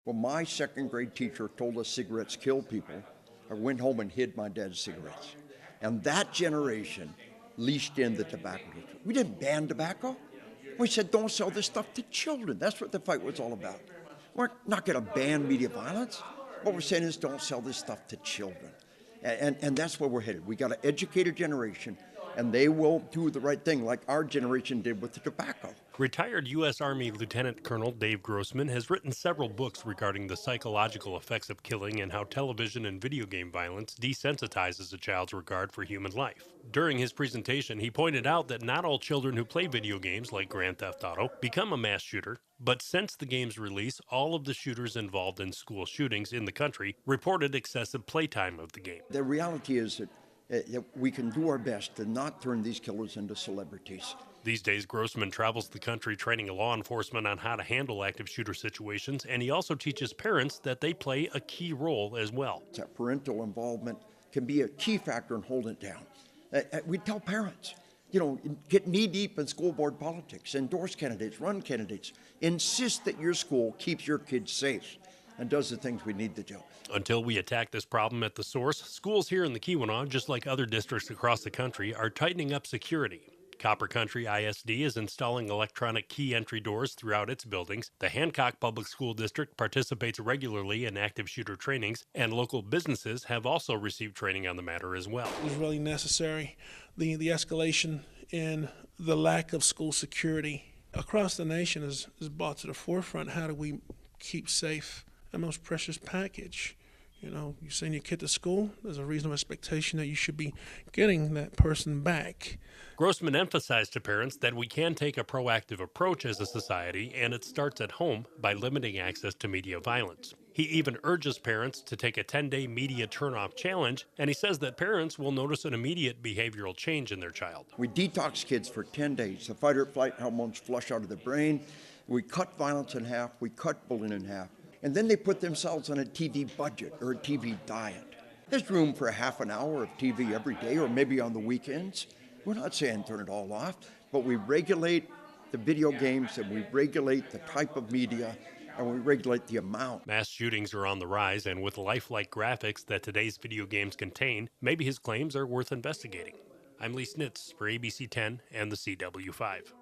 Well, my second grade teacher told us cigarettes kill people. I went home and hid my dad's cigarettes. And that generation leashed in the tobacco industry. We didn't ban tobacco. We said don't sell this stuff to children. That's what the fight was all about. We're not going to ban media violence. What we're saying is don't sell this stuff to children. And that's where we're headed. We got to educate a generation, and they will do the right thing like our generation did with the tobacco. Retired U.S. Army Lieutenant Colonel Dave Grossman has written several books regarding the psychological effects of killing and how television and video game violence desensitizes a child's regard for human life. During his presentation, he pointed out that not all children who play video games like Grand Theft Auto become a mass shooter, but since the game's release, all of the shooters involved in school shootings in the country reported excessive playtime of the game. The reality is that we can do our best to not turn these killers into celebrities. These days, Grossman travels the country training law enforcement on how to handle active shooter situations, and he also teaches parents that they play a key role as well. That parental involvement can be a key factor in holding it down. We tell parents, get knee-deep in school board politics, endorse candidates, run candidates, insist that your school keeps your kids safe and does the things we need to do. Until we attack this problem at the source, schools here in the Keweenaw, just like other districts across the country, are tightening up security. Copper Country ISD is installing electronic key entry doors throughout its buildings. The Hancock Public School District participates regularly in active shooter trainings, and local businesses have also received training on the matter as well. It was really necessary. The escalation in the lack of school security across the nation is brought to the forefront. How do we keep safe our most precious package? You send your kid to school, there's a reasonable expectation that you should be getting that person back. Grossman emphasized to parents that we can take a proactive approach as a society, and it starts at home by limiting access to media violence. He even urges parents to take a 10-day media turn-off challenge, and he says that parents will notice an immediate behavioral change in their child. We detox kids for 10 days. The fight or flight hormones flush out of the brain. We cut violence in half. We cut bullying in half. And then they put themselves on a TV budget or a TV diet. There's room for a half an hour of TV every day or maybe on the weekends. We're not saying turn it all off, but we regulate the video games and we regulate the type of media and we regulate the amount. Mass shootings are on the rise, and with lifelike graphics that today's video games contain, maybe his claims are worth investigating. I'm Lee Snitz for ABC 10 and the CW5.